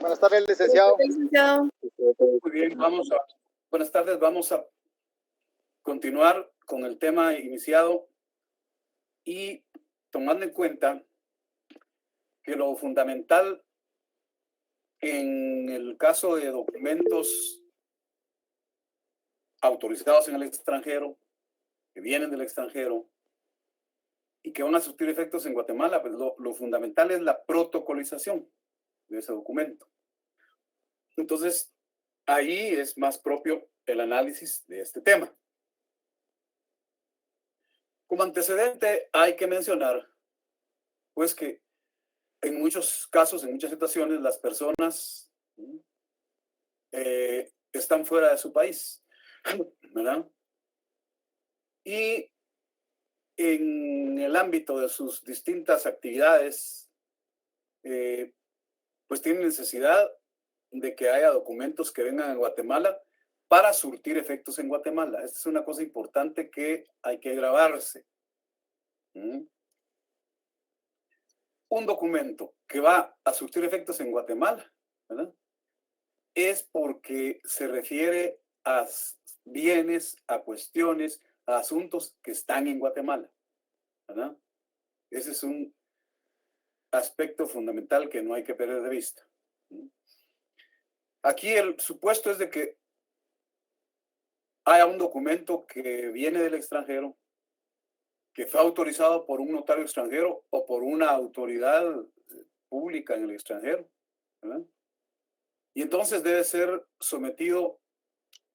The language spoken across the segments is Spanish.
Buenas tardes, licenciado. Licenciado. Muy bien, buenas tardes, vamos a continuar con el tema iniciado y tomando en cuenta que lo fundamental en el caso de documentos autorizados en el extranjero, que vienen del extranjero y que van a surtir efectos en Guatemala, pues lo fundamental es la protocolización de ese documento. Entonces, ahí es más propio el análisis de este tema. Como antecedente, hay que mencionar, pues, que en muchos casos, en muchas situaciones, las personas están fuera de su país, ¿verdad? Y en el ámbito de sus distintas actividades, pues tienen necesidad de que haya documentos que vengan a Guatemala para surtir efectos en Guatemala. Esta es una cosa importante que hay que grabarse. Un documento que va a surtir efectos en Guatemala, ¿verdad?, es porque se refiere a bienes, a cuestiones, a asuntos que están en Guatemala, ¿verdad? Ese es un aspecto fundamental que no hay que perder de vista. Aquí el supuesto es de que haya un documento que viene del extranjero, que fue autorizado por un notario extranjero o por una autoridad pública en el extranjero, ¿verdad? Y entonces debe ser sometido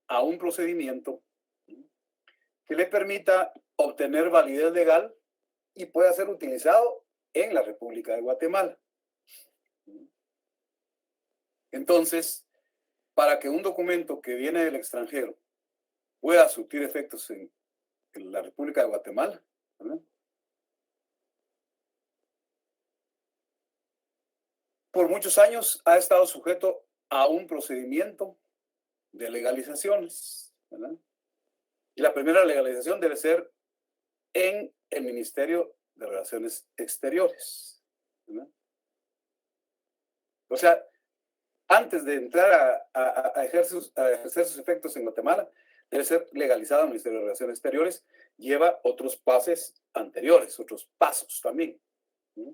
a un procedimiento que le permita obtener validez legal y pueda ser utilizado en la República de Guatemala. Entonces, para que un documento que viene del extranjero pueda surtir efectos en la República de Guatemala, ¿verdad?, por muchos años ha estado sujeto a un procedimiento de legalizaciones, ¿verdad? Y la primera legalización debe ser en el Ministerio de Relaciones Exteriores, ¿verdad? O sea, antes de entrar a ejercer sus efectos en Guatemala, debe ser legalizado en el Ministerio de Relaciones Exteriores. Lleva otros pasos anteriores, otros pasos también, ¿verdad?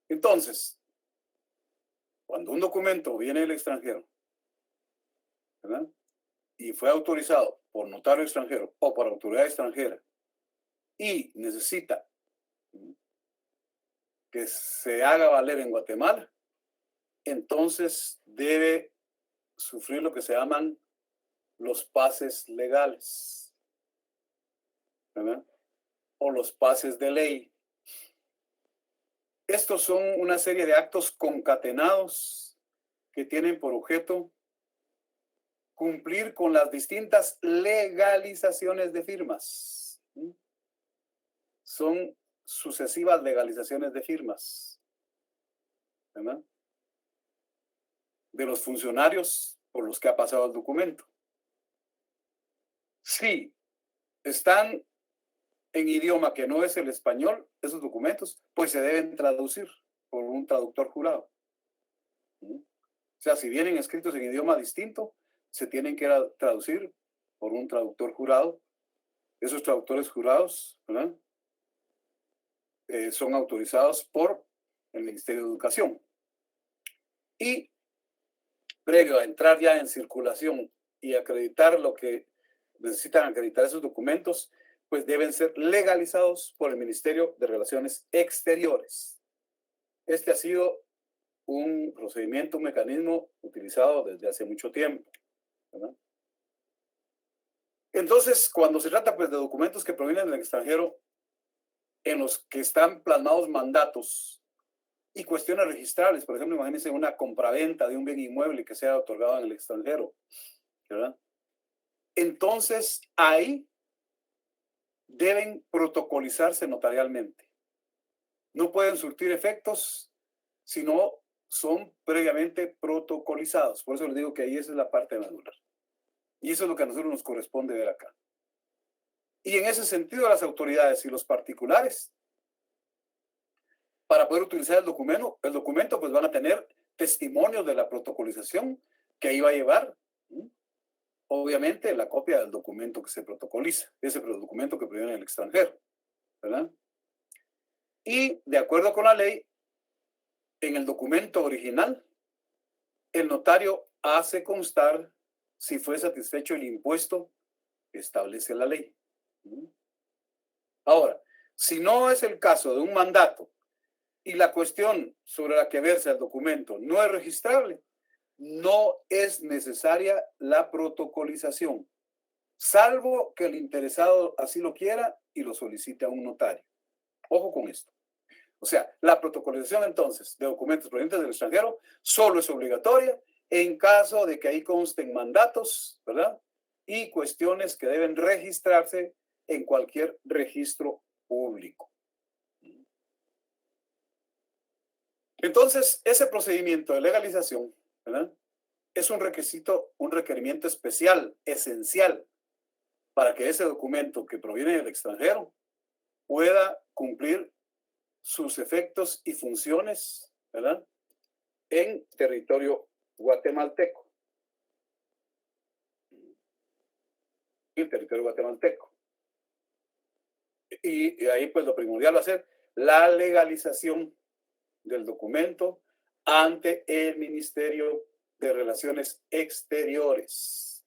Entonces, cuando un documento viene del extranjero, ¿verdad?, y fue autorizado por notario extranjero o por autoridad extranjera y necesita que se haga valer en Guatemala, entonces debe sufrir lo que se llaman los pases legales, ¿verdad?, o los pases de ley. Estos son una serie de actos concatenados que tienen por objeto cumplir con las distintas legalizaciones de firmas. Son sucesivas legalizaciones de firmas, ¿verdad?, de los funcionarios por los que ha pasado el documento. Si están en idioma que no es el español, esos documentos, pues se deben traducir por un traductor jurado. O sea, si vienen escritos en idioma distinto, se tienen que traducir por un traductor jurado. Esos traductores jurados, ¿verdad?, son autorizados por el Ministerio de Educación. Y previo a entrar ya en circulación y acreditar lo que necesitan acreditar esos documentos, pues deben ser legalizados por el Ministerio de Relaciones Exteriores. Este ha sido un procedimiento, un mecanismo utilizado desde hace mucho tiempo, ¿verdad? Entonces, cuando se trata, pues, de documentos que provienen del extranjero, en los que están plasmados mandatos y cuestiones registrables, por ejemplo, imagínense una compraventa de un bien inmueble que sea otorgado en el extranjero, ¿verdad?, entonces ahí deben protocolizarse notarialmente. No pueden surtir efectos si no son previamente protocolizados. Por eso les digo que ahí esa es la parte medular. Y eso es lo que a nosotros nos corresponde ver acá. Y en ese sentido, las autoridades y los particulares, para poder utilizar el documento pues van a tener testimonios de la protocolización que iba a llevar, obviamente, la copia del documento que se protocoliza, ese documento que proviene del extranjero, ¿verdad? Y de acuerdo con la ley, en el documento original, el notario hace constar si fue satisfecho el impuesto que establece la ley. Ahora, si no es el caso de un mandato y la cuestión sobre la que versa el documento no es registrable, no es necesaria la protocolización, salvo que el interesado así lo quiera y lo solicite a un notario. Ojo con esto. O sea, la protocolización entonces de documentos provenientes del extranjero solo es obligatoria en caso de que ahí consten mandatos, ¿verdad? Y cuestiones que deben registrarse en cualquier registro público. Entonces, ese procedimiento de legalización, ¿verdad?, es un requisito, un requerimiento especial, esencial, para que ese documento que proviene del extranjero pueda cumplir sus efectos y funciones, ¿verdad?, en territorio guatemalteco. En territorio guatemalteco. Y ahí pues lo primordial va a ser la legalización del documento ante el Ministerio de Relaciones Exteriores.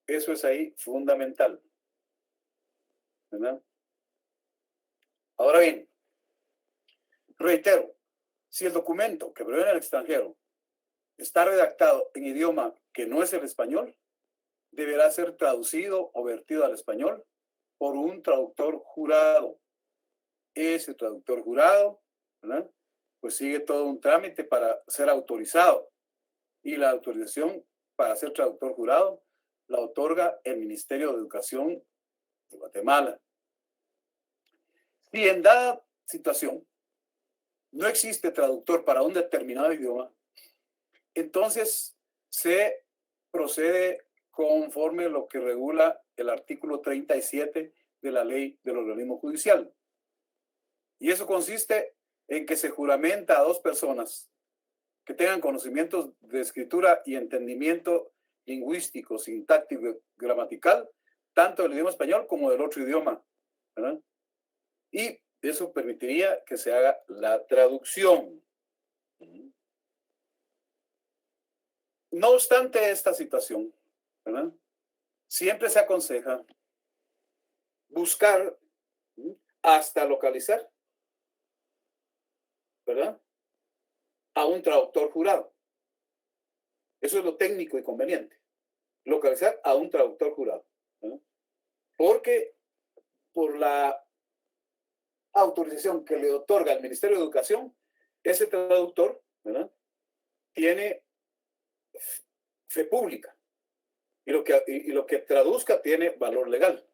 Eso es ahí fundamental, ¿verdad? Ahora bien, reitero, si el documento que proviene del extranjero está redactado en idioma que no es el español, deberá ser traducido o vertido al español por un traductor jurado. Ese traductor jurado, ¿verdad?, pues sigue todo un trámite para ser autorizado. Y la autorización para ser traductor jurado la otorga el Ministerio de Educación de Guatemala. Si en dada situación no existe traductor para un determinado idioma, entonces se procede conforme lo que regula el artículo 37 de la Ley del Organismo Judicial. Y eso consiste en que se juramenta a dos personas que tengan conocimientos de escritura y entendimiento lingüístico, sintáctico, gramatical, tanto del idioma español como del otro idioma, ¿verdad? Y eso permitiría que se haga la traducción. No obstante esta situación, ¿verdad?, siempre se aconseja buscar hasta localizar, ¿verdad?, a un traductor jurado. Eso es lo técnico y conveniente. Localizar a un traductor jurado, ¿verdad? Porque por la autorización que le otorga el Ministerio de Educación, ese traductor, ¿verdad?, tiene fe pública y lo que traduzca tiene valor legal.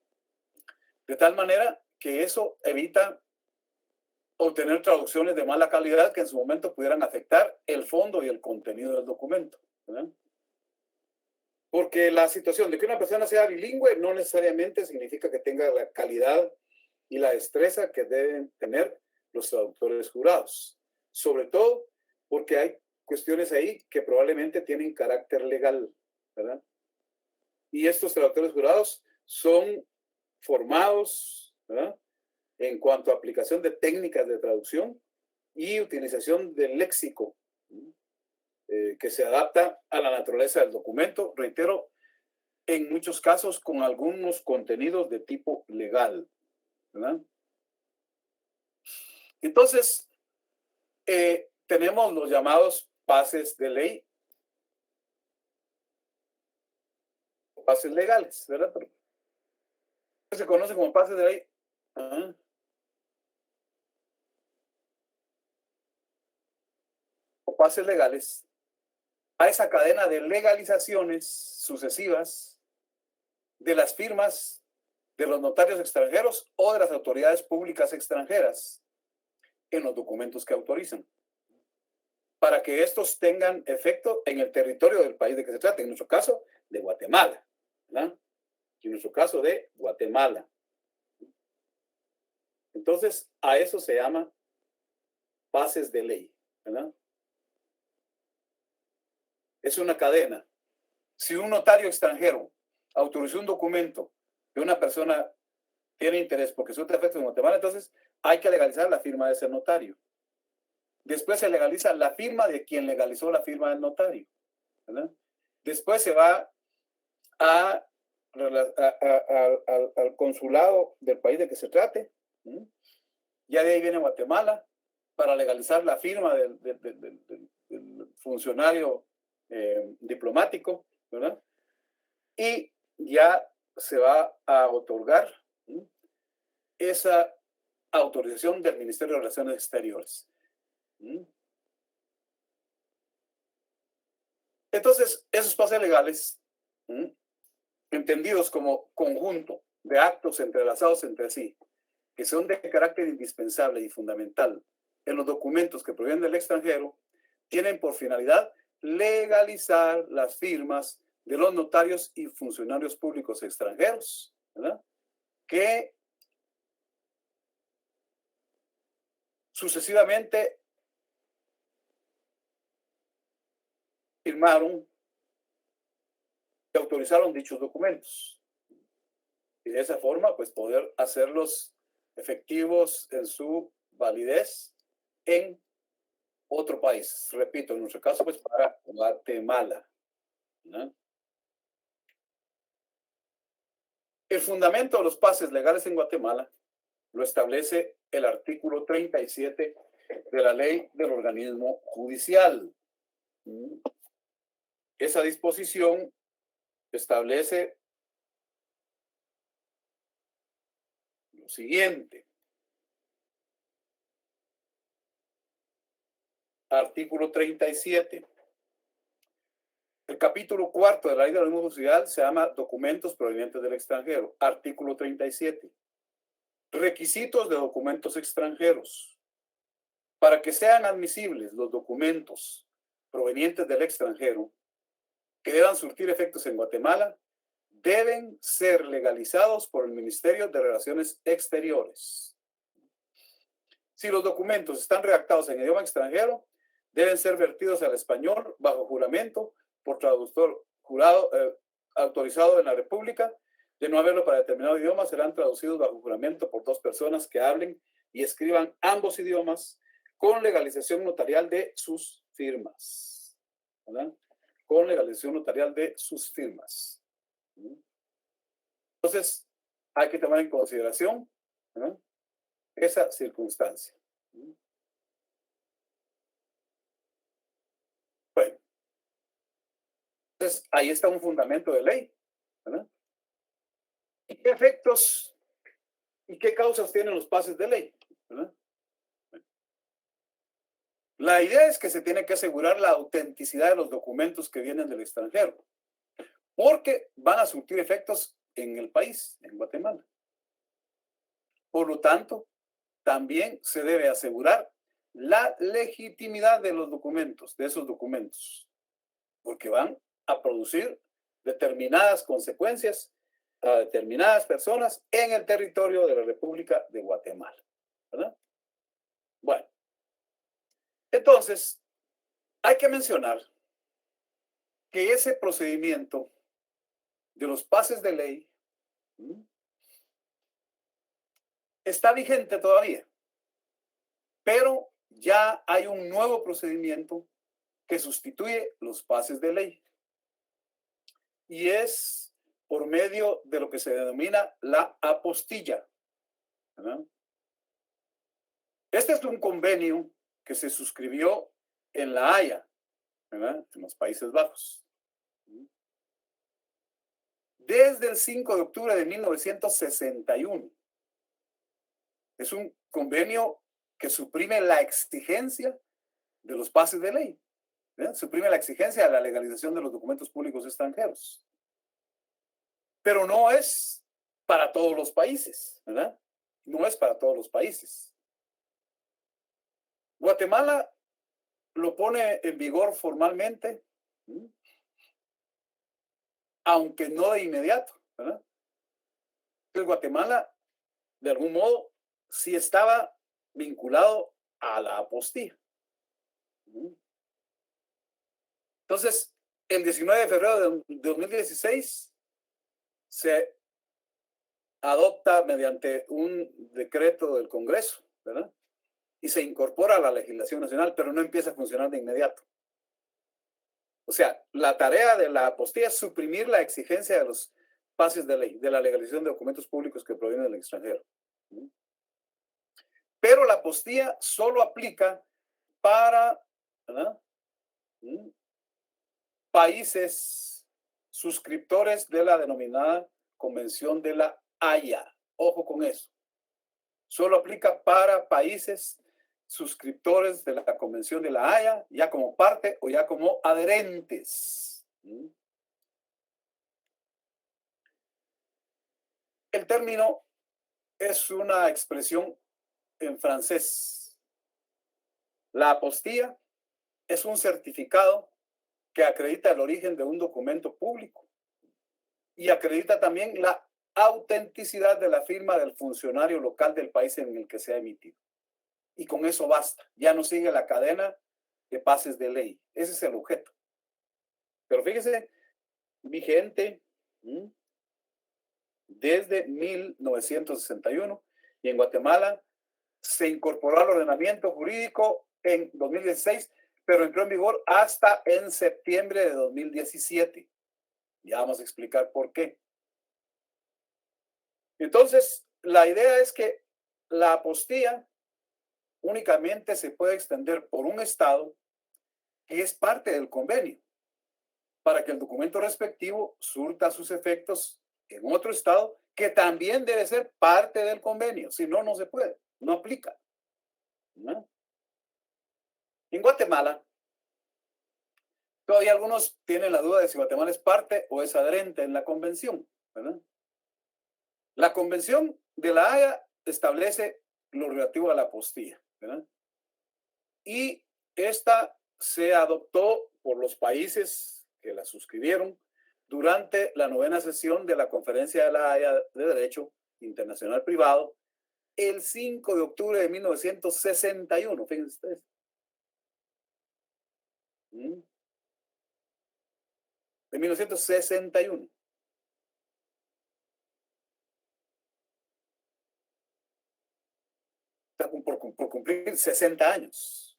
De tal manera que eso evita obtener traducciones de mala calidad que en su momento pudieran afectar el fondo y el contenido del documento, ¿verdad? Porque la situación de que una persona sea bilingüe no necesariamente significa que tenga la calidad y la destreza que deben tener los traductores jurados. Sobre todo porque hay cuestiones ahí que probablemente tienen carácter legal, ¿verdad? Y estos traductores jurados son formados, ¿verdad?, en cuanto a aplicación de técnicas de traducción y utilización del léxico que se adapta a la naturaleza del documento, reitero, en muchos casos con algunos contenidos de tipo legal, ¿verdad? Entonces, tenemos los llamados pases de ley, pases legales, ¿verdad? Pero se conoce como pases de ley. O pases legales a esa cadena de legalizaciones sucesivas de las firmas de los notarios extranjeros o de las autoridades públicas extranjeras en los documentos que autorizan, para que estos tengan efecto en el territorio del país de que se trate, en nuestro caso de Guatemala, ¿verdad? En nuestro caso de Guatemala. Entonces, a eso se llama pases de ley, ¿verdad? Es una cadena. Si un notario extranjero autorizó un documento que una persona tiene interés porque surte efectos en Guatemala, entonces hay que legalizar la firma de ese notario. Después se legaliza la firma de quien legalizó la firma del notario, ¿verdad? Después se va al consulado del país de que se trate. Ya de ahí viene Guatemala para legalizar la firma del funcionario diplomático, ¿verdad? Y ya se va a otorgar esa autorización del Ministerio de Relaciones Exteriores. Entonces, esos pases legales, entendidos como conjunto de actos entrelazados entre sí, que son de carácter indispensable y fundamental en los documentos que provienen del extranjero, tienen por finalidad legalizar las firmas de los notarios y funcionarios públicos extranjeros, ¿verdad? Que sucesivamente firmaron y autorizaron dichos documentos. Y de esa forma, pues poder hacerlos efectivos en su validez en otro país. Repito, en nuestro caso, pues para Guatemala, ¿no? El fundamento de los pases legales en Guatemala lo establece el artículo 37 de la ley del organismo judicial. Esa disposición establece lo siguiente. Artículo 37. El capítulo 4 de la ley del organismo judicial se llama documentos provenientes del extranjero. Artículo 37. Requisitos de documentos extranjeros. Para que sean admisibles los documentos provenientes del extranjero que deban surtir efectos en Guatemala, deben ser legalizados por el Ministerio de Relaciones Exteriores. Si los documentos están redactados en idioma extranjero, deben ser vertidos al español bajo juramento por traductor jurado autorizado en la República. De no haberlo para determinado idioma, serán traducidos bajo juramento por dos personas que hablen y escriban ambos idiomas con legalización notarial de sus firmas, ¿verdad? Con legalización notarial de sus firmas. Entonces, hay que tomar en consideración, ¿verdad?, esa circunstancia. Bueno, entonces ahí está un fundamento de ley, ¿verdad? ¿Y qué efectos y qué causas tienen los pases de ley, ¿verdad? La idea es que se tiene que asegurar la autenticidad de los documentos que vienen del extranjero, porque van a surtir efectos en el país, en Guatemala. Por lo tanto, también se debe asegurar la legitimidad de los documentos, de esos documentos, porque van a producir determinadas consecuencias a determinadas personas en el territorio de la República de Guatemala, ¿verdad? Bueno, entonces, hay que mencionar que ese procedimiento de los pases de ley está vigente todavía, pero ya hay un nuevo procedimiento que sustituye los pases de ley y es por medio de lo que se denomina la apostilla, ¿verdad? Este es un convenio que se suscribió en La Haya, ¿verdad?, en los Países Bajos, desde el 5 de octubre de 1961. Es un convenio que suprime la exigencia de los pases de ley, ¿verdad? Suprime la exigencia de la legalización de los documentos públicos extranjeros. Pero no es para todos los países, ¿verdad? No es para todos los países. Guatemala lo pone en vigor formalmente, aunque no de inmediato, ¿verdad? Entonces, Guatemala, de algún modo, sí estaba vinculado a la apostilla. Entonces, el 19 de febrero de 2016 se adopta mediante un decreto del Congreso, ¿verdad? Y se incorpora a la legislación nacional, pero no empieza a funcionar de inmediato. O sea, la tarea de la apostilla es suprimir la exigencia de los pases de ley, de la legalización de documentos públicos que provienen del extranjero. Pero la apostilla solo aplica para, ¿verdad?, países suscriptores de la denominada Convención de la Haya. Ojo con eso. Solo aplica para países suscriptores de la Convención de la Haya, ya como parte o ya como adherentes. El término es una expresión en francés. La apostilla es un certificado que acredita el origen de un documento público y acredita también la autenticidad de la firma del funcionario local del país en el que se ha emitido. Y con eso basta. Ya no sigue la cadena de pases de ley. Ese es el objeto. Pero fíjese, vigente desde 1961 y en Guatemala se incorporó al ordenamiento jurídico en 2016, pero entró en vigor hasta en septiembre de 2017. Ya vamos a explicar por qué. Entonces, la idea es que la apostilla únicamente se puede extender por un estado que es parte del convenio, para que el documento respectivo surta sus efectos en otro estado que también debe ser parte del convenio. Si no, no se puede, no aplica, ¿no? En Guatemala, todavía algunos tienen la duda de si Guatemala es parte o es adherente en la convención, ¿verdad? La convención de la Haya establece lo relativo a la apostilla, ¿verdad? Y esta se adoptó por los países que la suscribieron durante la 9ª sesión de la Conferencia de la Haya de Derecho Internacional Privado el 5 de octubre de 1961. Fíjense ustedes. De 1961. Por cumplir 60 años.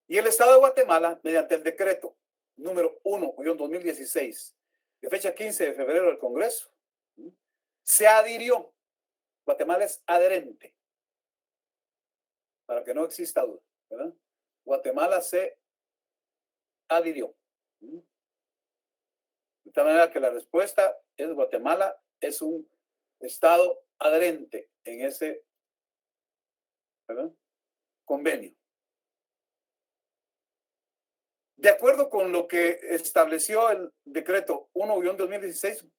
Y el Estado de Guatemala, mediante el decreto número 1/2016, de fecha 15 de febrero del Congreso, se adhirió. Guatemala es adherente, para que no exista duda, ¿verdad? Guatemala se adhirió. De tal manera que la respuesta es: Guatemala es un estado adherente en ese, ¿verdad?, convenio. De acuerdo con lo que estableció el decreto 1/2016,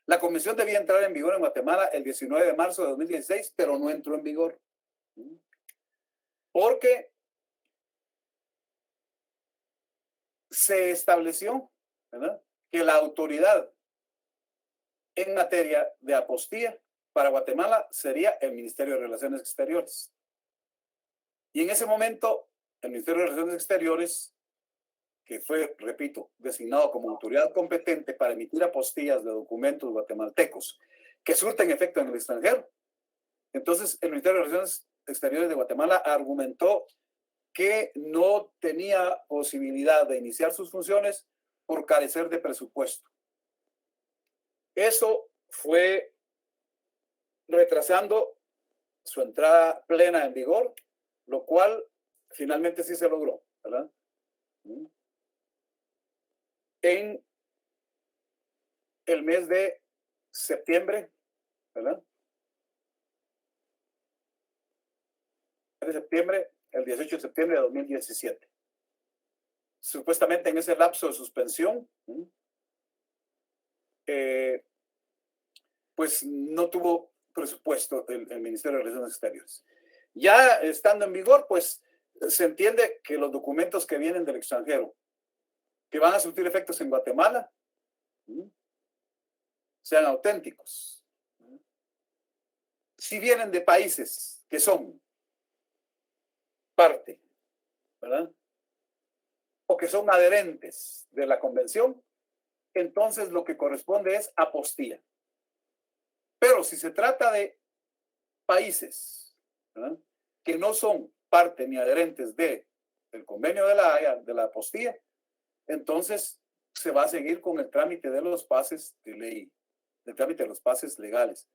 la convención debía entrar en vigor en Guatemala el 19 de marzo de 2016, pero no entró en vigor. Porque se estableció, ¿verdad?, que la autoridad en materia de apostilla para Guatemala sería el Ministerio de Relaciones Exteriores. Y en ese momento, el Ministerio de Relaciones Exteriores, que fue, repito, designado como autoridad competente para emitir apostillas de documentos guatemaltecos que surten efecto en el extranjero, entonces el Ministerio de Relaciones Exteriores de Guatemala argumentó que no tenía posibilidad de iniciar sus funciones por carecer de presupuesto. Eso fue retrasando su entrada plena en vigor, lo cual finalmente sí se logró, ¿verdad? En el mes de septiembre, ¿verdad? De septiembre, el 18 de septiembre de 2017. Supuestamente en ese lapso de suspensión, pues no tuvo presupuesto el Ministerio de Relaciones Exteriores. Ya estando en vigor, pues se entiende que los documentos que vienen del extranjero, que van a surtir efectos en Guatemala, sean auténticos. Si vienen de países que son parte, ¿verdad? O que son adherentes de la convención, entonces lo que corresponde es apostilla. Pero si se trata de países, ¿verdad?, que no son parte ni adherentes del convenio de la Haya, de la apostilla, entonces se va a seguir con el trámite de los pases de ley, el trámite de los pases legales.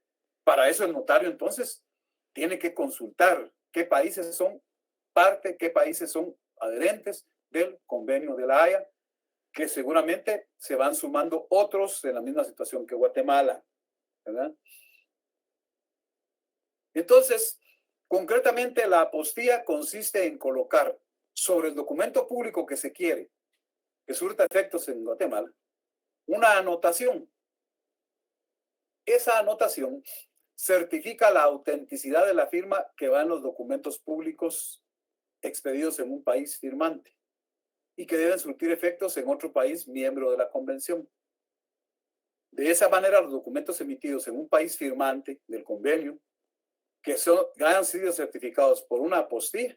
Para eso el notario entonces tiene que consultar qué países son parte, qué países son adherentes del convenio de la Haya, que seguramente se van sumando otros en la misma situación que Guatemala, ¿verdad? Entonces, concretamente la apostilla consiste en colocar sobre el documento público que se quiere, que surta efectos en Guatemala, una anotación. Esa anotación certifica la autenticidad de la firma que va en los documentos públicos expedidos en un país firmante y que deben surtir efectos en otro país miembro de la convención. De esa manera, los documentos emitidos en un país firmante del convenio que hayan sido certificados por una apostilla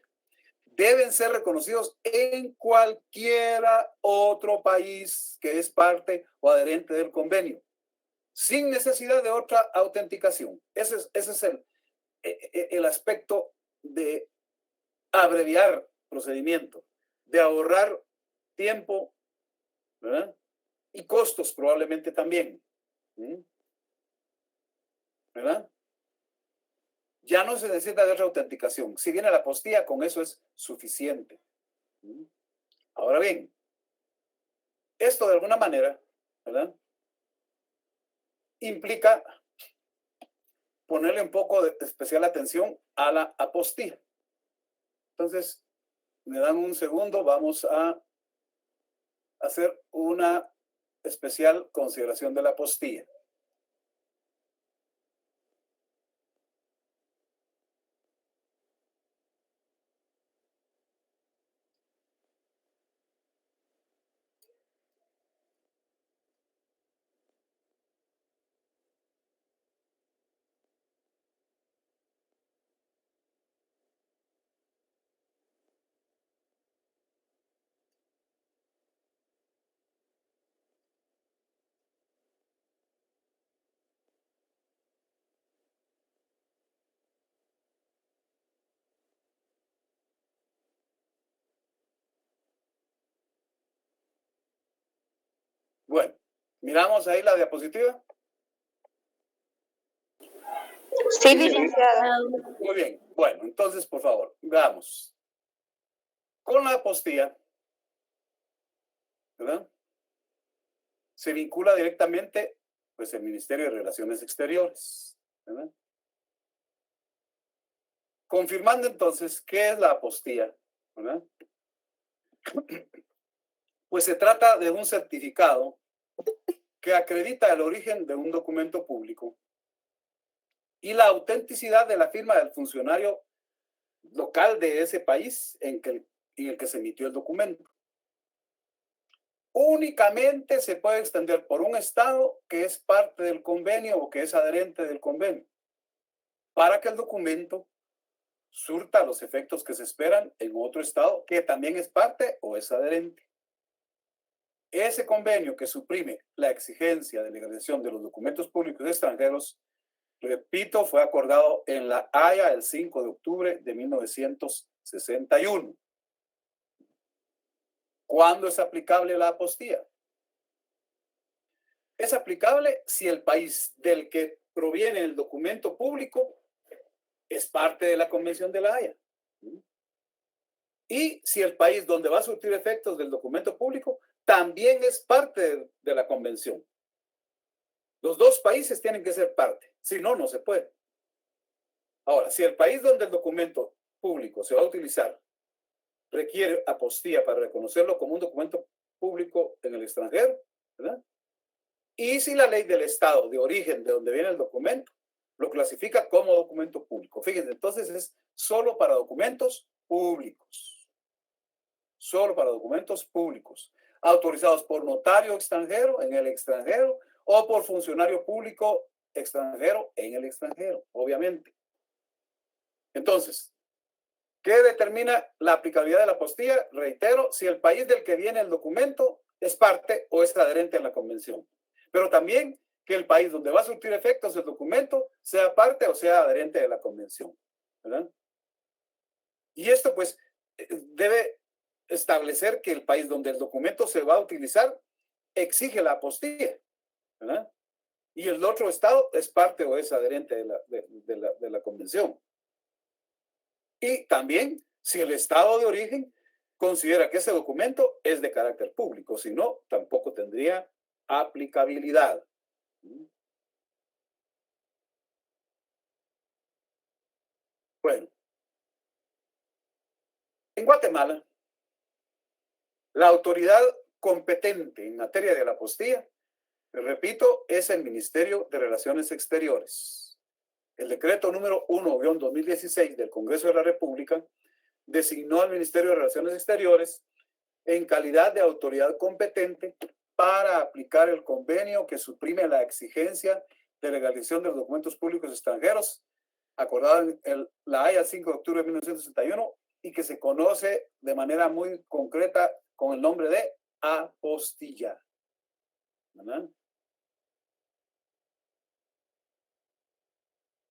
deben ser reconocidos en cualquiera otro país que es parte o adherente del convenio, sin necesidad de otra autenticación. Ese es el aspecto de abreviar procedimiento, de ahorrar tiempo, ¿verdad?, y costos probablemente también, ¿verdad? Ya no se necesita de otra autenticación. Si viene la apostilla, con eso es suficiente. Ahora bien, esto de alguna manera, ¿verdad?, implica ponerle un poco de especial atención a la apostilla. Entonces, me dan un segundo, vamos a hacer una especial consideración de la apostilla. Bueno, miramos ahí la diapositiva. Sí, licenciado. Muy bien. Bueno, entonces, por favor, veamos. Con la apostilla, ¿verdad?, se vincula directamente, pues, el Ministerio de Relaciones Exteriores, ¿verdad? Confirmando entonces qué es la apostilla, ¿verdad? Pues se trata de un certificado que acredita el origen de un documento público y la autenticidad de la firma del funcionario local de ese país en el que se emitió el documento. Únicamente se puede extender por un estado que es parte del convenio o que es adherente del convenio, para que el documento surta los efectos que se esperan en otro estado que también es parte o es adherente. Ese convenio que suprime la exigencia de legalización de los documentos públicos extranjeros, repito, fue acordado en La Haya el 5 de octubre de 1961. ¿Cuándo es aplicable la apostilla? Es aplicable si el país del que proviene el documento público es parte de la Convención de La Haya. Y si el país donde va a surtir efectos del documento público también es parte de la Convención. Los dos países tienen que ser parte, si no, no se puede. Ahora, si el país donde el documento público se va a utilizar requiere apostilla para reconocerlo como un documento público en el extranjero, ¿verdad?, y si la ley del estado de origen de donde viene el documento lo clasifica como documento público. Fíjense, entonces es solo para documentos públicos. Solo para documentos públicos, autorizados por notario extranjero en el extranjero o por funcionario público extranjero en el extranjero, obviamente. Entonces, ¿qué determina la aplicabilidad de la apostilla? Reitero, si el país del que viene el documento es parte o es adherente a la convención. Pero también que el país donde va a surtir efectos el documento sea parte o sea adherente de la convención, ¿verdad? Y esto pues debe establecer que el país donde el documento se va a utilizar exige la apostilla, ¿verdad? Y el otro estado es parte o es adherente de la convención. Y también si el estado de origen considera que ese documento es de carácter público, si no, tampoco tendría aplicabilidad. Bueno, en Guatemala, la autoridad competente en materia de la apostilla, repito, es el Ministerio de Relaciones Exteriores. El decreto número 1-2016 del Congreso de la República designó al Ministerio de Relaciones Exteriores en calidad de autoridad competente para aplicar el convenio que suprime la exigencia de legalización de los documentos públicos extranjeros, acordado en la Haya 5 de octubre de 1961 y que se conoce de manera muy concreta con el nombre de apostilla. ¿Verdad?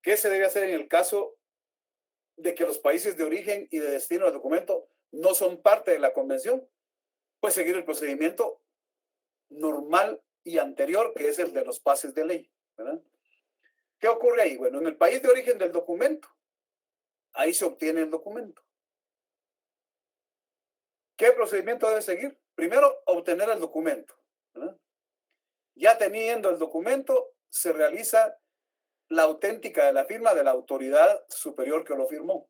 ¿Qué se debe hacer en el caso de que los países de origen y de destino del documento no son parte de la convención? Pues seguir el procedimiento normal y anterior, que es el de los pases de ley, ¿verdad? ¿Qué ocurre ahí? Bueno, en el país de origen del documento, ahí se obtiene el documento. ¿Qué procedimiento debe seguir? Primero, obtener el documento, ¿verdad? Ya teniendo el documento, se realiza la auténtica de la firma de la autoridad superior que lo firmó.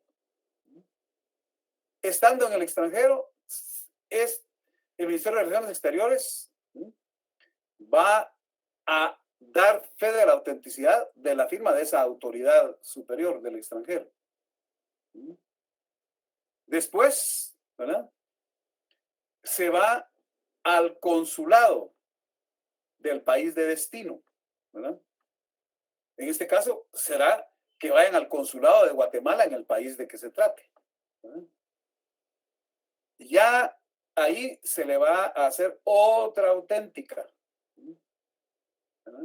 Estando en el extranjero, es el Ministerio de Relaciones Exteriores va a dar fe de la autenticidad de la firma de esa autoridad superior del extranjero. Después, ¿verdad? Se va al consulado del país de destino, ¿verdad? En este caso, será que vayan al consulado de Guatemala en el país de que se trate, ¿verdad? Ya ahí se le va a hacer otra auténtica, ¿verdad?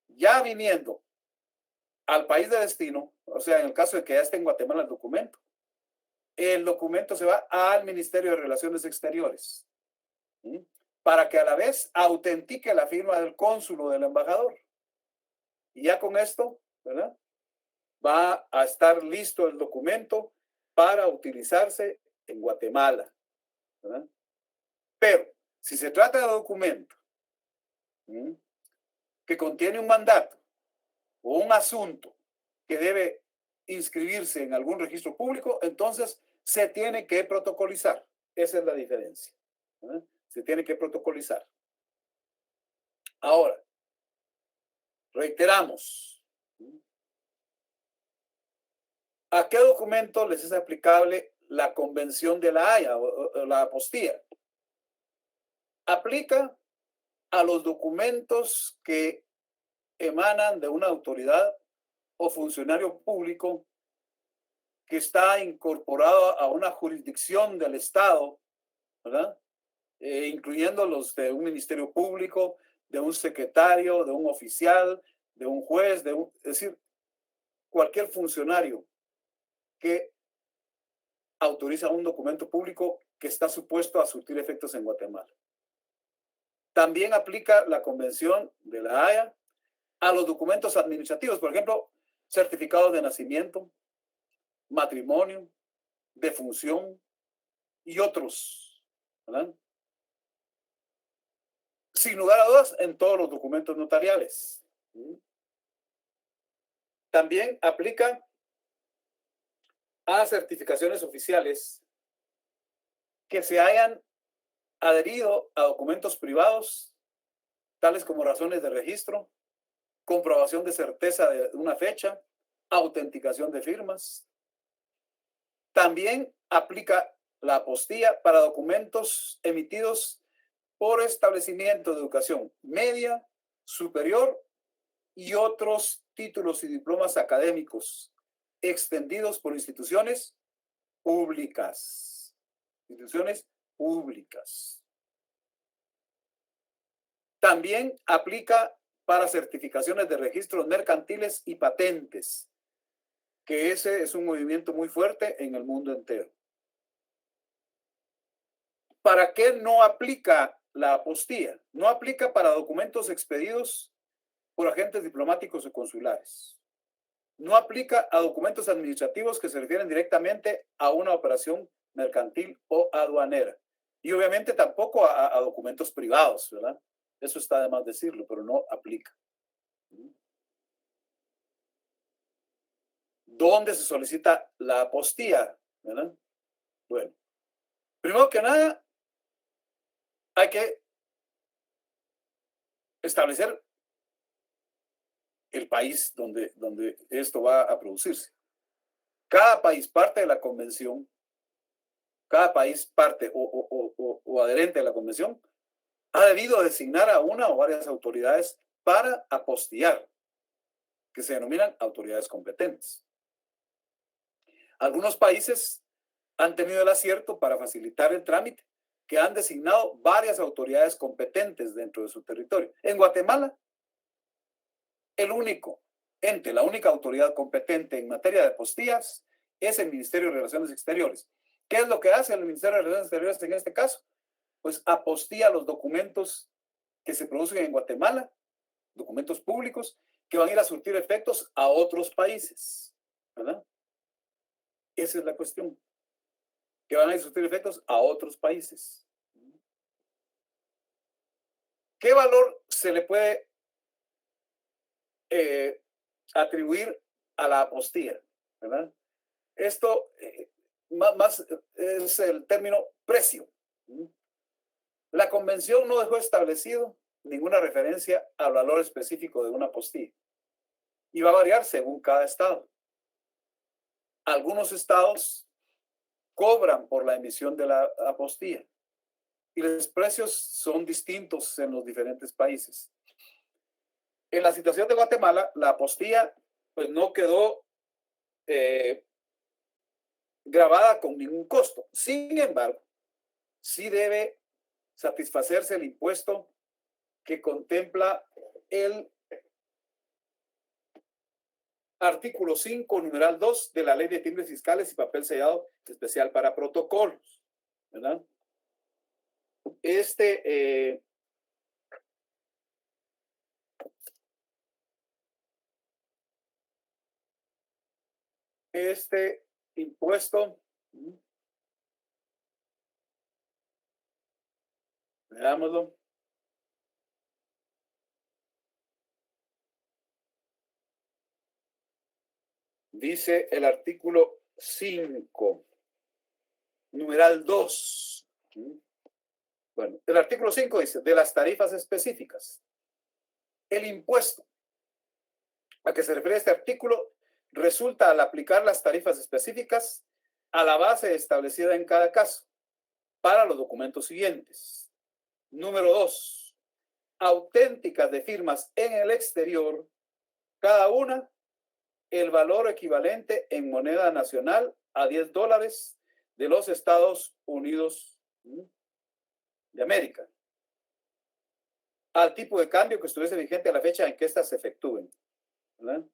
Ya viniendo al país de destino, o sea, en el caso de que ya esté en Guatemala el documento se va al Ministerio de Relaciones Exteriores, ¿sí? Para que a la vez autentique la firma del cónsul o del embajador. Y ya con esto, ¿verdad? Va a estar listo el documento para utilizarse en Guatemala, ¿verdad? Pero si se trata de documento que contiene un mandato o un asunto que debe inscribirse en algún registro público, entonces se tiene que protocolizar. Esa es la diferencia, ¿verdad? Se tiene que protocolizar. Ahora, reiteramos, ¿a qué documento les es aplicable la Convención de la Haya o la apostilla? Aplica a los documentos que emanan de una autoridad o funcionario público que está incorporado a una jurisdicción del Estado, ¿verdad? Incluyendo los de un ministerio público, de un secretario, de un oficial, de un juez, es decir, cualquier funcionario que autoriza un documento público que está supuesto a surtir efectos en Guatemala. También aplica la Convención de la Haya a los documentos administrativos, por ejemplo, certificados de nacimiento, matrimonio, defunción y otros, ¿verdad? Sin lugar a dudas, en todos los documentos notariales. También aplica a certificaciones oficiales que se hayan adherido a documentos privados, tales como razones de registro, comprobación de certeza de una fecha, autenticación de firmas. También aplica la apostilla para documentos emitidos por establecimientos de educación media, superior y otros títulos y diplomas académicos extendidos por instituciones públicas. Instituciones públicas. También aplica para certificaciones de registros mercantiles y patentes, que ese es un movimiento muy fuerte en el mundo entero. ¿Para qué no aplica la apostilla? No aplica para documentos expedidos por agentes diplomáticos o consulares. No aplica a documentos administrativos que se refieren directamente a una operación mercantil o aduanera. Y obviamente tampoco a documentos privados, ¿verdad? Eso está de más decirlo, pero no aplica. ¿Dónde se solicita la apostilla? ¿Verdad? Bueno, primero que nada, hay que establecer el país donde esto va a producirse. Cada país parte de la convención, cada país parte o adherente a la convención, ha debido designar a una o varias autoridades para apostillar, que se denominan autoridades competentes. Algunos países han tenido el acierto para facilitar el trámite, que han designado varias autoridades competentes dentro de su territorio. En Guatemala, el único ente, la única autoridad competente en materia de apostillas es el Ministerio de Relaciones Exteriores. ¿Qué es lo que hace el Ministerio de Relaciones Exteriores en este caso? Pues apostilla los documentos que se producen en Guatemala, documentos públicos, que van a ir a surtir efectos a otros países, ¿verdad? Esa es la cuestión, que van a ir a surtir efectos a otros países. ¿Qué valor se le puede atribuir a la apostilla? ¿Verdad? Esto más es el término precio. La convención no dejó establecido ninguna referencia al valor específico de una apostilla y va a variar según cada estado. Algunos estados cobran por la emisión de la apostilla y los precios son distintos en los diferentes países. En la situación de Guatemala, la apostilla pues no quedó grabada con ningún costo. Sin embargo, sí debe satisfacerse el impuesto que contempla el artículo 5, numeral 2 de la Ley de Timbres Fiscales y Papel Sellado Especial para Protocolos, ¿verdad? Este impuesto, veámoslo. Dice el artículo 5, numeral 2. Bueno, el artículo 5 dice, de las tarifas específicas. El impuesto a que se refiere este artículo resulta al aplicar las tarifas específicas a la base establecida en cada caso para los documentos siguientes. Número 2, auténticas de firmas en el exterior, cada una el valor equivalente en moneda nacional a $10 de los Estados Unidos de América, al tipo de cambio que estuviese vigente a la fecha en que éstas se efectúen, ¿verdad?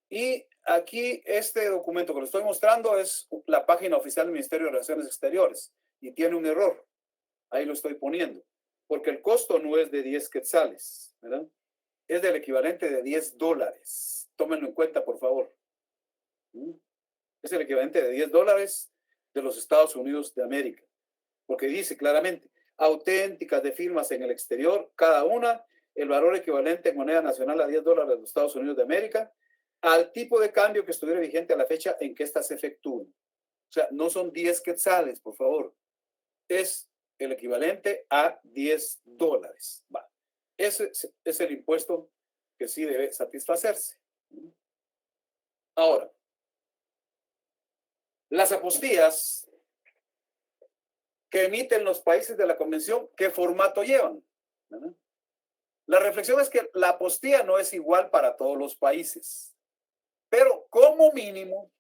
Y aquí este documento que lo estoy mostrando es la página oficial del Ministerio de Relaciones Exteriores y tiene un error. Ahí lo estoy poniendo, porque el costo no es de 10 quetzales, ¿verdad? Es del equivalente de $10. Tómenlo en cuenta, por favor. Es el equivalente de $10 de los Estados Unidos de América, porque dice claramente, auténticas de firmas en el exterior, cada una, el valor equivalente en moneda nacional a $10 de los Estados Unidos de América, al tipo de cambio que estuviera vigente a la fecha en que éstas se efectúen. O sea, no son 10 quetzales, por favor. Es el equivalente a $10. Va. Ese es el impuesto que sí debe satisfacerse. Ahora, las apostillas que emiten los países de la convención, ¿qué formato llevan? ¿Verdad? La reflexión es que la apostilla no es igual para todos los países, pero como mínimo,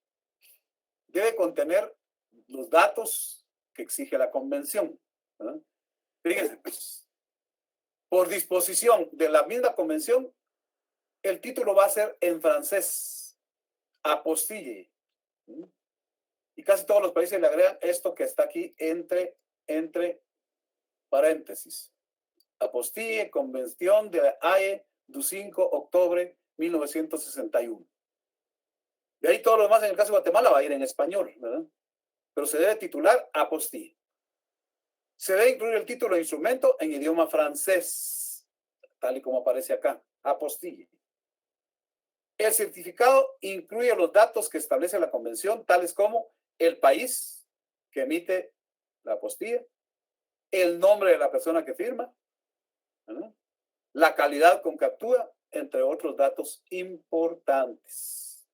debe contener los datos que exige la convención, ¿verdad? Fíjense, pues, por disposición de la misma convención, el título va a ser en francés, apostille. Y casi todos los países le agregan esto que está aquí entre paréntesis. Apostille, Convención de la Haye du 5 de octubre 1961. De ahí todo lo demás en el caso de Guatemala va a ir en español, ¿verdad? Pero se debe titular apostille. Se debe incluir el título de instrumento en idioma francés, tal y como aparece acá, apostille. El certificado incluye los datos que establece la convención, tales como el país que emite la apostilla, el nombre de la persona que firma, ¿verdad? La calidad con que actúa, entre otros datos importantes.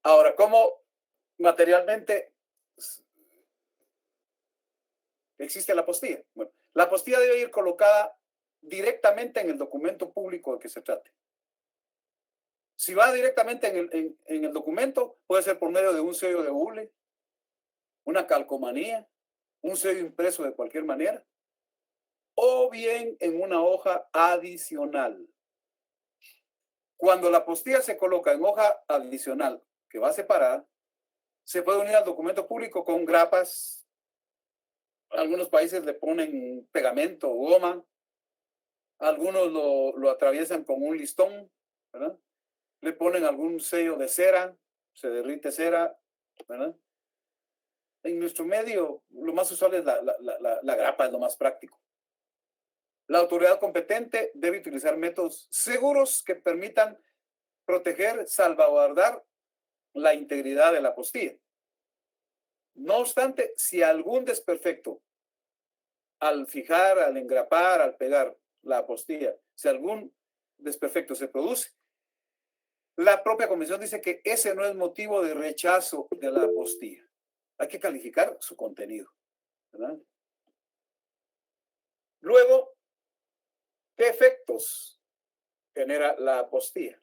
Ahora, ¿cómo materialmente existe la apostilla? Bueno, la apostilla debe ir colocada directamente en el documento público de que se trate. Si va directamente en el documento, puede ser por medio de un sello de hule, una calcomanía, un sello impreso de cualquier manera, o bien en una hoja adicional. Cuando la apostilla se coloca en hoja adicional que va separada, se puede unir al documento público con grapas. Algunos países le ponen pegamento o goma. Algunos lo atraviesan con un listón, ¿verdad? Le ponen algún sello de cera, se derrite cera, ¿verdad? En nuestro medio, lo más usual es la grapa, es lo más práctico. La autoridad competente debe utilizar métodos seguros que permitan proteger, salvaguardar la integridad de la apostilla. No obstante, si algún desperfecto al fijar, al engrapar, al pegar la apostilla, si algún desperfecto se produce, la propia convención dice que ese no es motivo de rechazo de la apostilla. Hay que calificar su contenido, ¿verdad? Luego, ¿qué efectos genera la apostilla?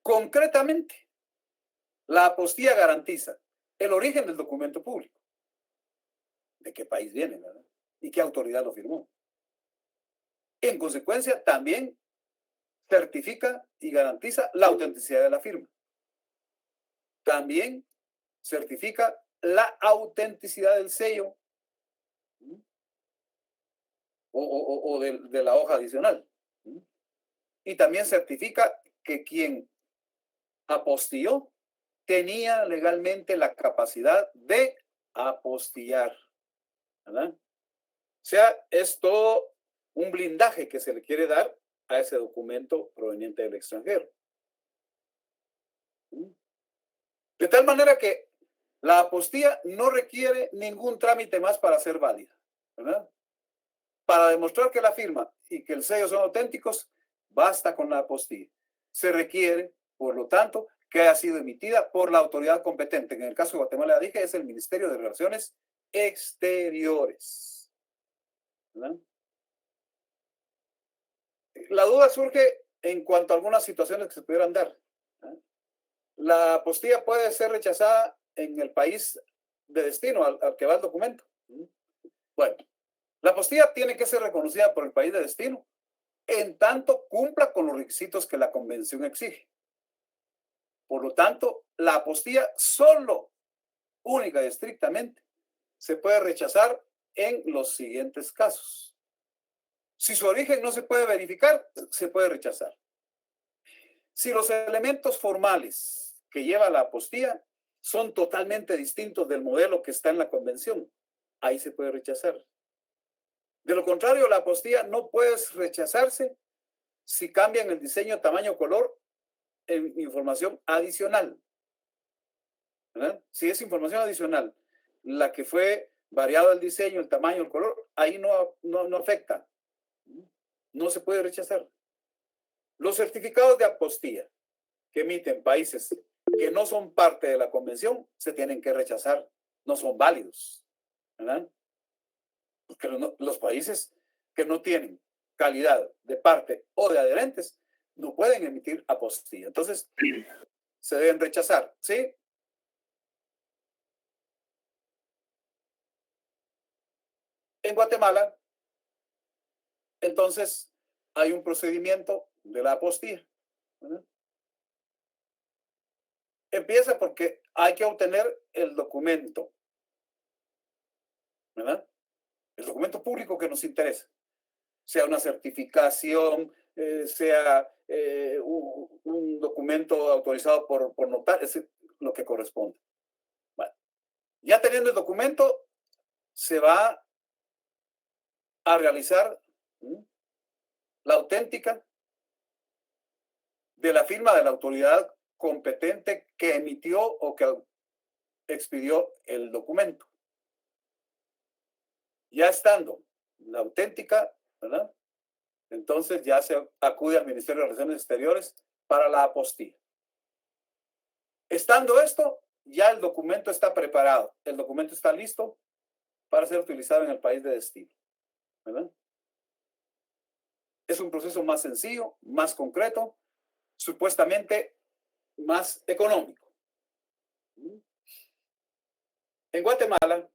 Concretamente, la apostilla garantiza el origen del documento público, de qué país viene, ¿verdad? Y qué autoridad lo firmó. En consecuencia, también certifica y garantiza la autenticidad de la firma. También certifica la autenticidad del sello o de la hoja adicional. Y también certifica que quien apostilló tenía legalmente la capacidad de apostillar, ¿verdad? O sea, es todo un blindaje que se le quiere dar a ese documento proveniente del extranjero. De tal manera que la apostilla no requiere ningún trámite más para ser válida, ¿verdad? Para demostrar que la firma y que el sello son auténticos, basta con la apostilla. Se requiere, por lo tanto, que haya sido emitida por la autoridad competente. En el caso de Guatemala, dije, es el Ministerio de Relaciones Exteriores, ¿verdad? La duda surge en cuanto a algunas situaciones que se pudieran dar, ¿verdad? La apostilla puede ser rechazada en el país de destino al que va el documento. Bueno, la apostilla tiene que ser reconocida por el país de destino en tanto cumpla con los requisitos que la convención exige. Por lo tanto, la apostilla solo, única y estrictamente, se puede rechazar en los siguientes casos. Si su origen no se puede verificar, se puede rechazar. Si los elementos formales que lleva la apostilla son totalmente distintos del modelo que está en la convención, ahí se puede rechazar. De lo contrario, la apostilla no puede rechazarse si cambian el diseño, tamaño, color en información adicional, ¿verdad? Si es información adicional, la que fue variado el diseño, el tamaño, el color, ahí no afecta. No se puede rechazar. Los certificados de apostilla que emiten países que no son parte de la convención se tienen que rechazar, no son válidos, ¿verdad? Porque los países que no tienen calidad de parte o de adherentes, no pueden emitir apostilla. Entonces, se deben rechazar, ¿sí? En Guatemala, entonces, hay un procedimiento de la apostilla, ¿verdad? Empieza porque hay que obtener el documento, ¿verdad? El documento público que nos interesa, sea una certificación, sea un documento autorizado por notario, es lo que corresponde. Bueno, ya teniendo el documento, se va a realizar la auténtica de la firma de la autoridad competente que emitió o que expidió el documento. Ya estando la auténtica, ¿verdad? Entonces ya se acude al Ministerio de Relaciones Exteriores para la apostilla. Estando esto, ya el documento está preparado, el documento está listo para ser utilizado en el país de destino, ¿verdad? Es un proceso más sencillo, más concreto, supuestamente más económico. En Guatemala,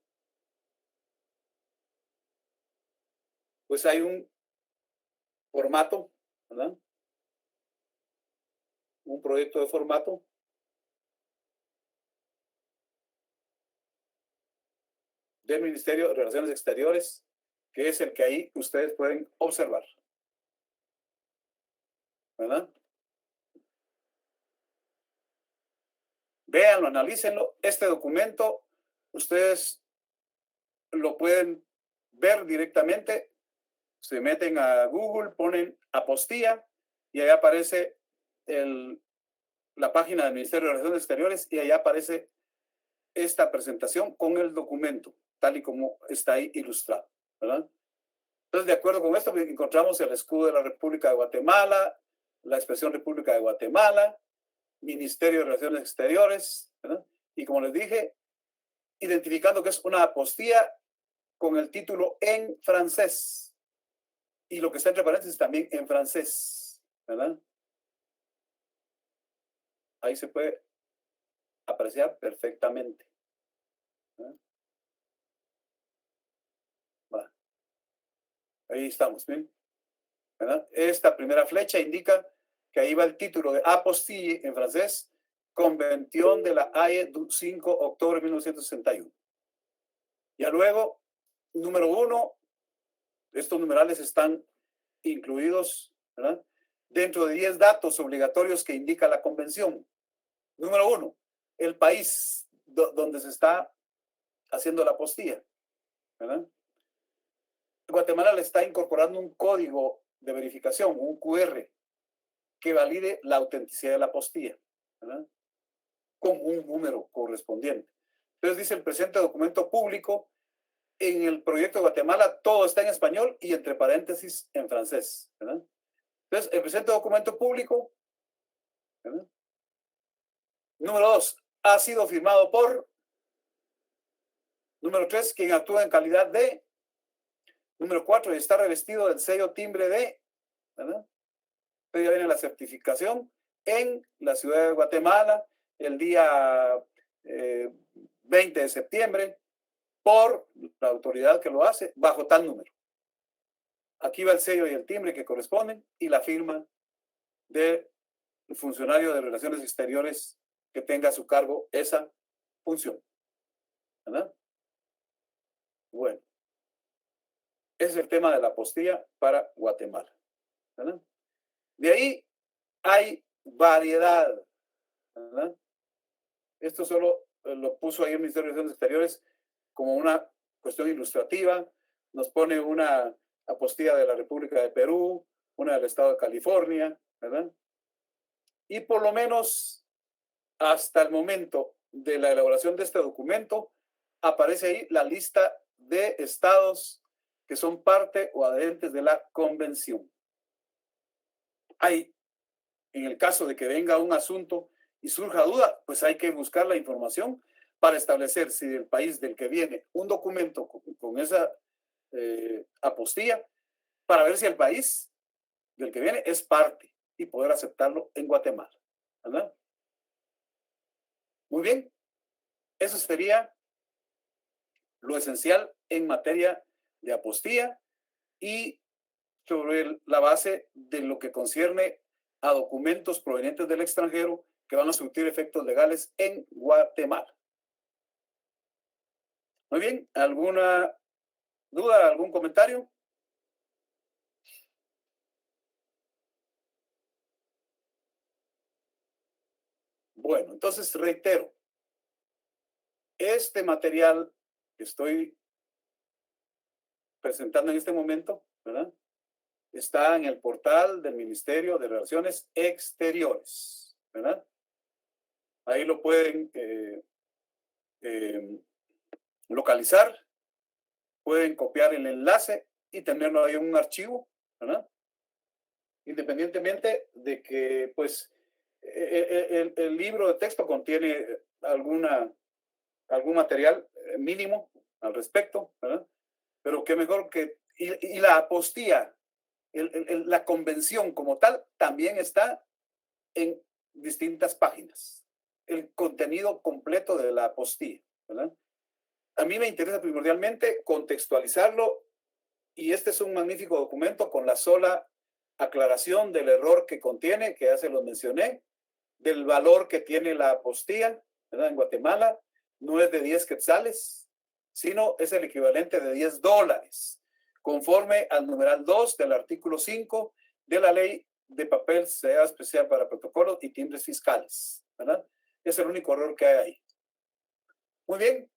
pues hay un formato, ¿verdad? Un proyecto de formato del Ministerio de Relaciones Exteriores, que es el que ahí ustedes pueden observar, ¿verdad? Véanlo, analícenlo. Este documento ustedes lo pueden ver directamente. Se meten a Google, ponen apostilla y ahí aparece la página del Ministerio de Relaciones Exteriores y ahí aparece esta presentación con el documento, tal y como está ahí ilustrado, ¿verdad? Entonces, de acuerdo con esto, encontramos el escudo de la República de Guatemala, la expresión República de Guatemala, Ministerio de Relaciones Exteriores, ¿verdad? Y como les dije, identificando que es una apostilla con el título en francés y lo que está entre paréntesis también en francés, ¿verdad? Ahí se puede apreciar perfectamente. Va. Ahí estamos, ¿bien? ¿Verdad? Esta primera flecha indica que ahí va el título de apostille en francés, Convención de la Haye du 5 de octubre de 1961. Ya luego, número 1, estos numerales están incluidos, ¿verdad?, dentro de 10 datos obligatorios que indica la convención. Número 1, el país donde se está haciendo la apostilla, ¿verdad? Guatemala le está incorporando un código de verificación, un QR, que valide la autenticidad de la apostilla, ¿verdad?, con un número correspondiente. Entonces dice el presente documento público, en el proyecto de Guatemala todo está en español y entre paréntesis en francés, ¿verdad? Entonces, el presente documento público, ¿verdad?, número 2, ha sido firmado por, número 3, quien actúa en calidad de, número 4, está revestido del sello timbre de, ¿verdad? Entonces ya viene la certificación en la ciudad de Guatemala el día 20 de septiembre por la autoridad que lo hace bajo tal número. Aquí va el sello y el timbre que corresponden y la firma del funcionario de Relaciones Exteriores que tenga a su cargo esa función, ¿verdad? Bueno, ese es el tema de la apostilla para Guatemala, ¿verdad? De ahí hay variedad, ¿verdad? Esto solo lo puso ahí el Ministerio de Relaciones Exteriores como una cuestión ilustrativa. Nos pone una apostilla de la República de Perú, una del Estado de California, ¿verdad? Y por lo menos hasta el momento de la elaboración de este documento, aparece ahí la lista de estados que son parte o adherentes de la convención. Hay, en el caso de que venga un asunto y surja duda, pues hay que buscar la información para establecer si del país del que viene un documento con esa apostilla para ver si el país del que viene es parte y poder aceptarlo en Guatemala, ¿verdad? Muy bien, eso sería lo esencial en materia de apostilla y sobre la base de lo que concierne a documentos provenientes del extranjero que van a surtir efectos legales en Guatemala. Muy bien, ¿alguna duda, algún comentario? Bueno, entonces reitero, este material que estoy presentando en este momento, ¿verdad? Está en el portal del Ministerio de Relaciones Exteriores, ¿verdad? Ahí lo pueden localizar, pueden copiar el enlace y tenerlo ahí en un archivo, ¿verdad? Independientemente de que, pues, el libro de texto contiene algún material mínimo al respecto, ¿verdad? Pero qué mejor que, y la apostilla, la convención como tal, también está en distintas páginas. El contenido completo de la apostilla, ¿verdad? A mí me interesa primordialmente contextualizarlo y este es un magnífico documento con la sola aclaración del error que contiene, que ya se lo mencioné, del valor que tiene la apostilla, ¿verdad? En Guatemala no es de 10 quetzales, sino es el equivalente de $10, conforme al numeral 2 del artículo 5 de la ley de papel sea especial para protocolos y timbres fiscales, ¿verdad? Es el único error que hay ahí. Muy bien.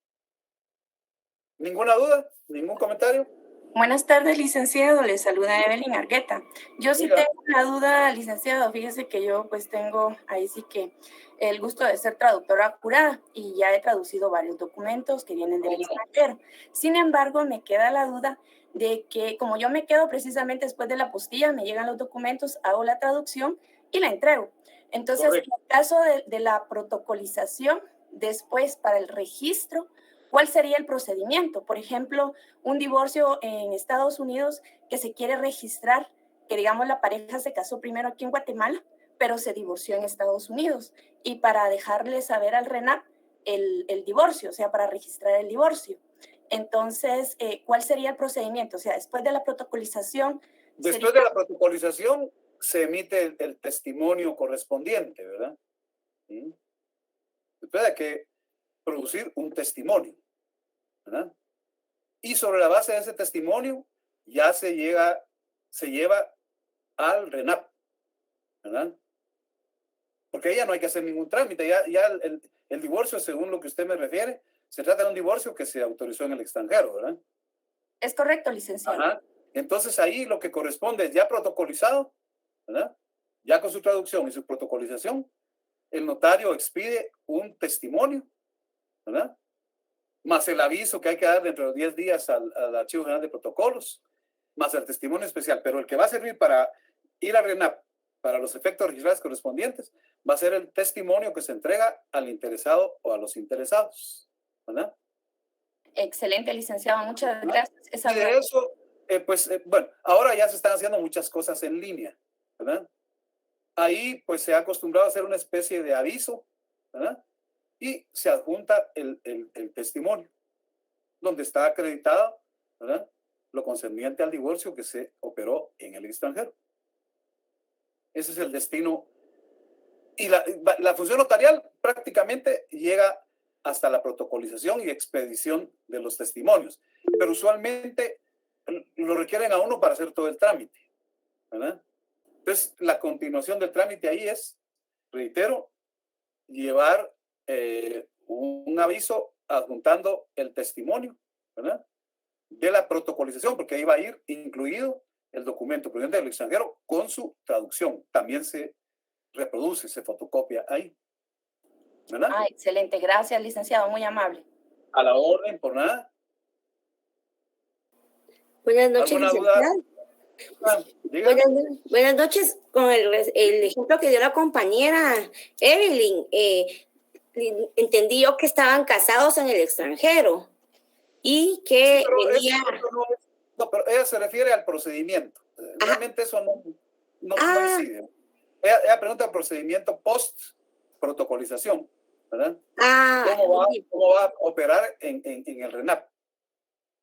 ¿Ninguna duda? ¿Ningún comentario? Buenas tardes, licenciado. Le saluda Evelyn Argueta. Yo sí tengo una duda, licenciado. Fíjese que yo pues tengo ahí sí que el gusto de ser traductora jurada y ya he traducido varios documentos que vienen del extranjero. Sin embargo, me queda la duda de que como yo me quedo precisamente después de la apostilla, me llegan los documentos, hago la traducción y la entrego. Entonces, Correcto. en el caso de la protocolización, después para el registro, ¿cuál sería el procedimiento? Por ejemplo, un divorcio en Estados Unidos que se quiere registrar, que digamos la pareja se casó primero aquí en Guatemala, pero se divorció en Estados Unidos. Y para dejarle saber al RENAP el divorcio, o sea, para registrar el divorcio. Entonces, ¿cuál sería el procedimiento? O sea, después de la protocolización. Después de la protocolización se emite el testimonio correspondiente, ¿verdad? ¿Sí? Después hay que producir un testimonio, ¿verdad? Y sobre la base de ese testimonio ya se lleva al RENAP, ¿verdad? Porque ahí ya no hay que hacer ningún trámite, ya el divorcio, según lo que usted me refiere, se trata de un divorcio que se autorizó en el extranjero, ¿verdad? Es correcto, licenciado. Ajá. Entonces ahí lo que corresponde es ya protocolizado, ¿verdad? Ya con su traducción y su protocolización, el notario expide un testimonio, ¿verdad? Más el aviso que hay que dar dentro de 10 días al Archivo General de Protocolos, más el testimonio especial. Pero el que va a servir para ir a RENAP, para los efectos registrales correspondientes, va a ser el testimonio que se entrega al interesado o a los interesados, ¿verdad? Excelente, licenciado. Muchas gracias. Y de eso, bueno, ahora ya se están haciendo muchas cosas en línea, ¿verdad? Ahí, pues, se ha acostumbrado a hacer una especie de aviso, ¿verdad? Y se adjunta el testimonio, donde está acreditado, ¿verdad? Lo concerniente al divorcio que se operó en el extranjero. Ese es el destino. Y la función notarial prácticamente llega hasta la protocolización y expedición de los testimonios. Pero usualmente lo requieren a uno para hacer todo el trámite, ¿verdad? Entonces, la continuación del trámite ahí es, reitero, llevar un aviso adjuntando el testimonio, ¿verdad? De la protocolización, porque ahí va a ir incluido el documento proveniente del extranjero con su traducción. También se reproduce, se fotocopia ahí, ¿verdad? Ah, excelente. Gracias, licenciado. Muy amable. A la orden, por nada. Buenas noches, ¿Alguna licenciado. Buenas noches. Con el ejemplo que dio la compañera Evelyn, entendí yo que estaban casados en el extranjero y que sí, venía... No, pero ella se refiere al procedimiento. Realmente eso no coincide. Ella pregunta el procedimiento post-protocolización, ¿verdad? ¿Cómo va a operar en el RENAP?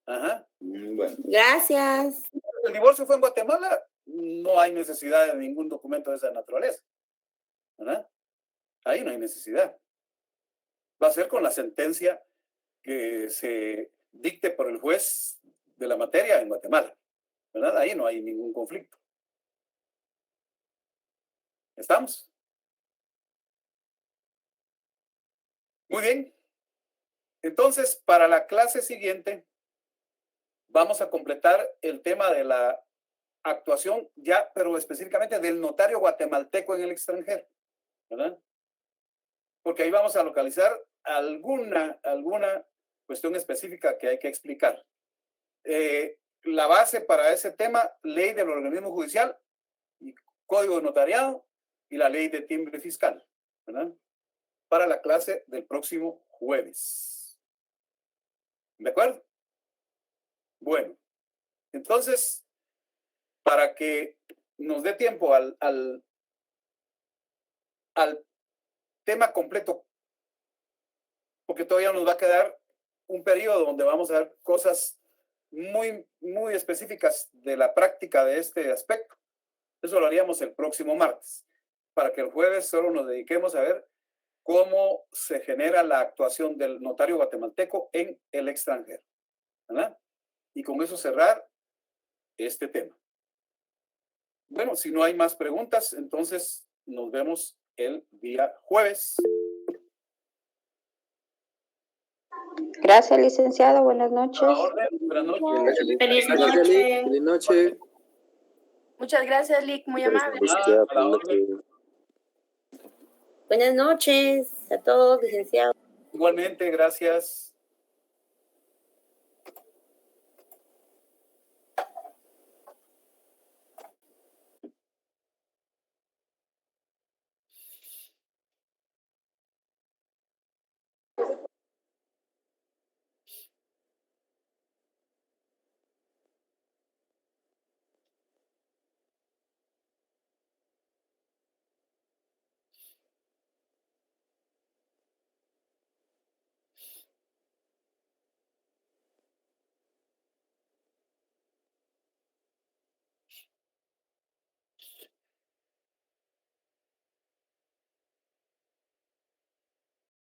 Ajá. Bueno. Gracias. El divorcio fue en Guatemala, no hay necesidad de ningún documento de esa naturaleza, ¿verdad? Ahí no hay necesidad. Va a ser con la sentencia que se dicte por el juez de la materia en Guatemala, ¿verdad? Ahí no hay ningún conflicto. ¿Estamos? Muy bien. Entonces, para la clase siguiente, vamos a completar el tema de la actuación ya, pero específicamente del notario guatemalteco en el extranjero, ¿verdad? Porque ahí vamos a localizar alguna cuestión específica que hay que explicar. La base para ese tema, ley del organismo judicial, y código de notariado y la ley de timbre fiscal, ¿verdad? Para la clase del próximo jueves. ¿De acuerdo? Bueno, entonces, para que nos dé tiempo al tema completo, porque todavía nos va a quedar un periodo donde vamos a ver cosas muy específicas de la práctica de este aspecto. Eso lo haríamos el próximo martes, para que el jueves solo nos dediquemos a ver cómo se genera la actuación del notario guatemalteco en el extranjero, ¿verdad? Y con eso cerrar este tema. Bueno, si no hay más preguntas, entonces nos vemos el día jueves. Gracias, licenciado. Buenas noches. Buenas noches. Feliz noche. Feliz noche. Muchas gracias, Lick, muy amable. Buenas noches a todos, licenciado. Igualmente, gracias.